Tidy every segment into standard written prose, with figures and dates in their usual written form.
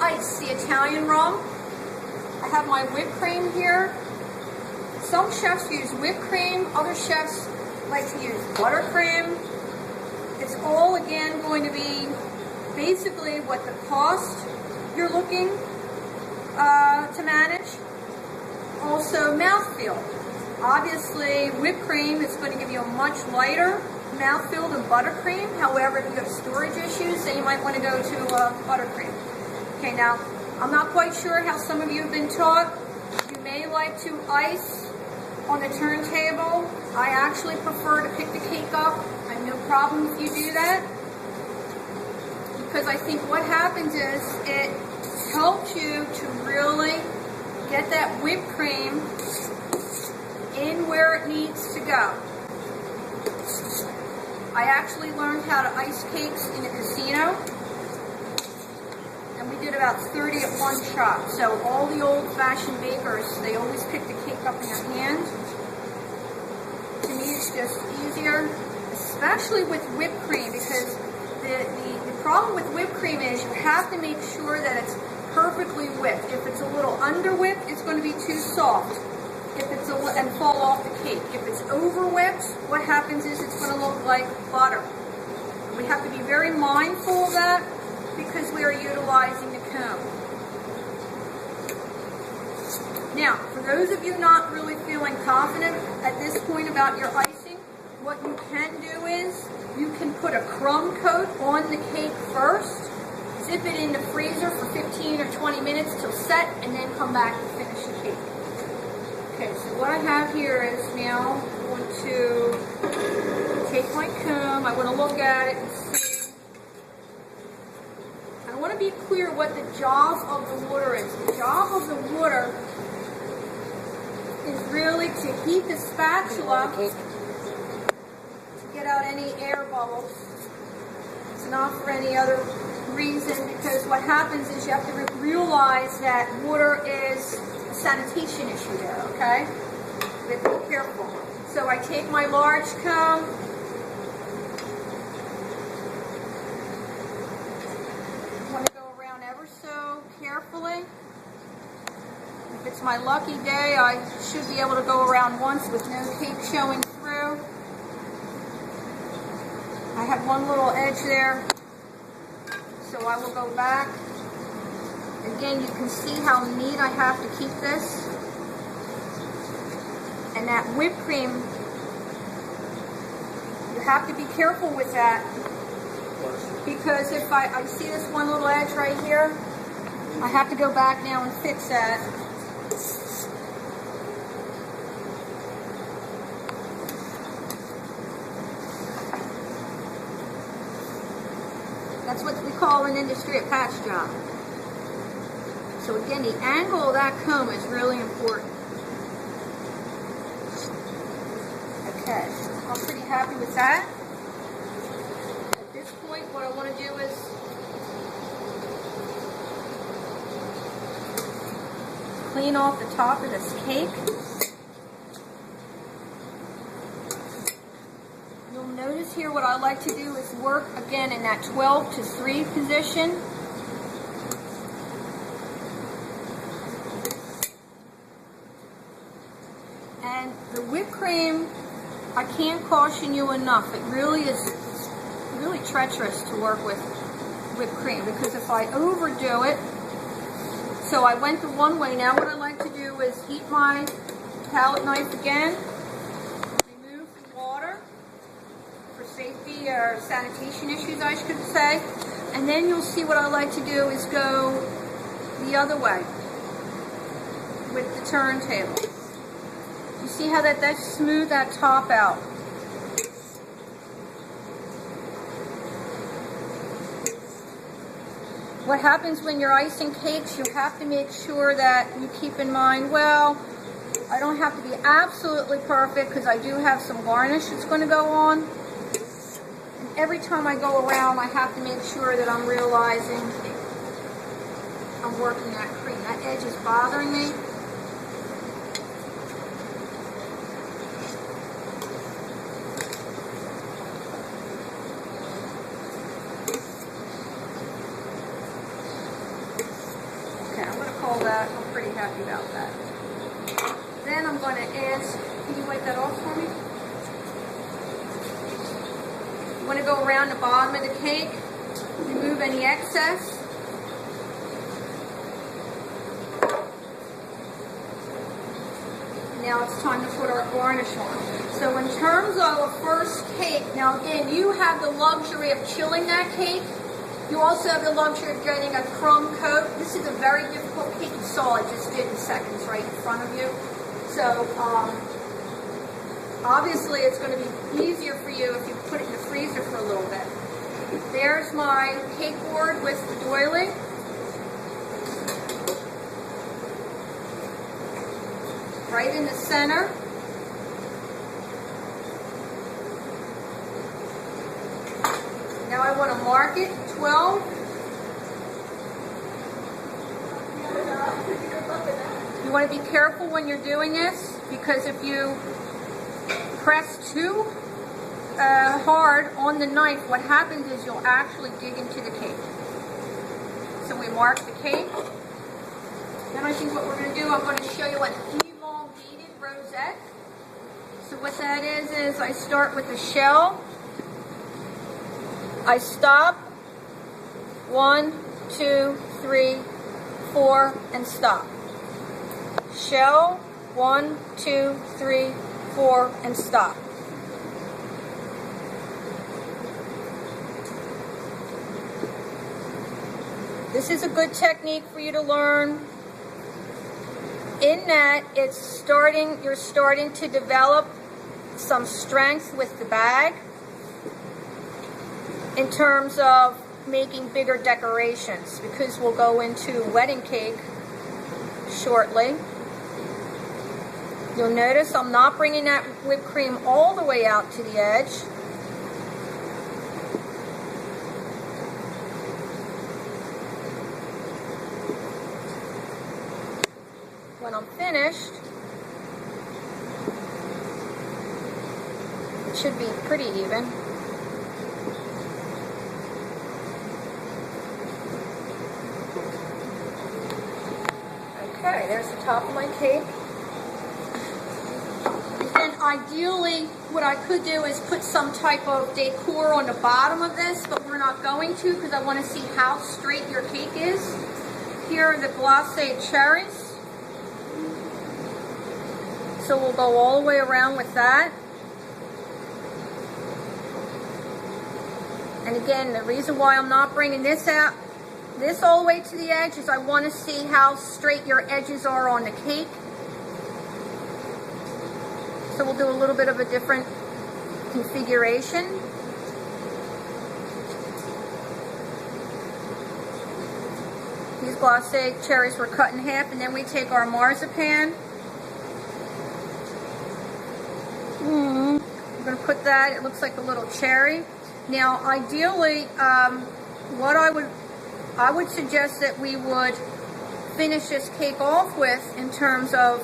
ice, the Italian rum. I have my whipped cream here. Some chefs use whipped cream, other chefs like to use buttercream. It's all, again, going to be basically what the cost you're looking to manage. Also, mouthfeel. Obviously, whipped cream is going to give you a much lighter mouthfeel than buttercream. However, if you have storage issues, then you might want to go to buttercream. Okay, now, I'm not quite sure how some of you have been taught. You may like to ice on the turntable. I actually prefer to pick the cake up. I have no problem if you do that. Because I think what happens is it helps you to really get that whipped cream in where it needs to go. I actually learned how to ice cakes in a casino, and we did about 30 at one shot. So all the old-fashioned bakers, they always pick the cake up in their hand. To me, it's just easier, especially with whipped cream, because the problem with whipped cream is you have to make sure that it's perfectly whipped. If it's a little under whipped, it's going to be too soft. And fall off the cake. If it's over whipped, what happens is it's going to look like butter. We have to be very mindful of that because we are utilizing the comb. Now, for those of you not really feeling confident at this point about your icing, what you can do is you can put a crumb coat on the cake first, zip it in the freezer for 15 or 20 minutes till set, and then come back and finish the cake. Okay, so what I have here is now I'm going to take my comb. I want to look at it and see. I want to be clear what the job of the water is. The job of the water is really to heat the spatula to get out any air bubbles. It's not for any other reason, because what happens is you have to realize that water is sanitation issue there, okay? But be careful. So I take my large comb, I want to go around ever so carefully. If it's my lucky day, I should be able to go around once with no cake showing through. I have one little edge there, so I will go back. Again, you can see how neat I have to keep this. And that whipped cream, you have to be careful with that. Because if I see this one little edge right here, I have to go back now and fix that. That's what we call in industry a patch job. So again, the angle of that comb is really important. Okay, I'm pretty happy with that. At this point, what I want to do is clean off the top of this cake. You'll notice here what I like to do is work again in that 12 to 3 position. And the whipped cream, I can't caution you enough. It really is really treacherous to work with whipped cream, because if I overdo it, so I went the one way. Now what I like to do is heat my palette knife again, remove the water for safety or sanitation issues, I should say, and then you'll see what I like to do is go the other way with the turntable. You see how that smooth that top out. What happens when you're icing cakes, you have to make sure that you keep in mind, well, I don't have to be absolutely perfect because I do have some garnish that's going to go on. And every time I go around, I have to make sure that I'm realizing I'm working that cream. That edge is bothering me. that. I'm pretty happy about that. Then I'm going to ask, can you wipe that off for me? I'm going to go around the bottom of the cake, remove any excess. Now it's time to put our garnish on. So in terms of a first cake, now again, you have the luxury of chilling that cake. You also have the luxury of getting a crumb coat. This is a very difficult cake. You saw it just did in seconds right in front of you. So obviously it's going to be easier for you if you put it in the freezer for a little bit. There's my cake board with the doily. Right in the center. Now I want to mark it 12. You want to be careful when you're doing this, because if you press too hard on the knife, what happens is you'll actually dig into the cake. So we mark the cake. Then I think what we're going to do, I'm going to show you an elongated rosette. So what that is I start with the shell. I stop. 1, 2, 3, 4, and stop. Shell. 1, 2, 3, 4, and stop. This is a good technique for you to learn. In that, you're starting to develop some strength with the bag in terms of making bigger decorations, because we'll go into wedding cake shortly. You'll notice I'm not bringing that whipped cream all the way out to the edge. When I'm finished, it should be pretty even. Okay, there's the top of my cake. And ideally, what I could do is put some type of decor on the bottom of this, but we're not going to, because I want to see how straight your cake is. Here are the glacé cherries. So we'll go all the way around with that. And again, the reason why I'm not bringing this all the way to the edge is I want to see how straight your edges are on the cake. So we'll do a little bit of a different configuration. These glacé cherries were cut in half, and then we take our marzipan. I'm going to put that, it looks like a little cherry. Now, ideally, what I would suggest that we would finish this cake off with in terms of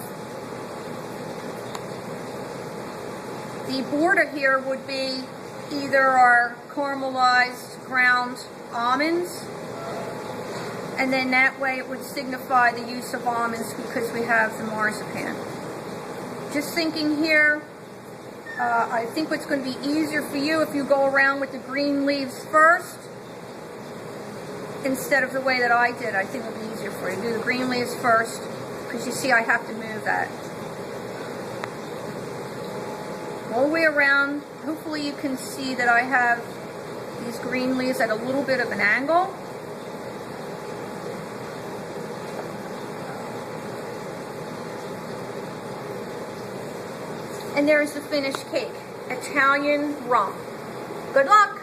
the border here would be either our caramelized ground almonds, and then that way it would signify the use of almonds because we have the marzipan. Just thinking here, I think what's going to be easier for you if you go around with the green leaves first instead of the way that I did. I think it'll be easier for you to do the green leaves first, because you see I have to move that all the way around. Hopefully you can see that I have these green leaves at a little bit of an angle. And there's the finished cake, Italian rum. Good luck!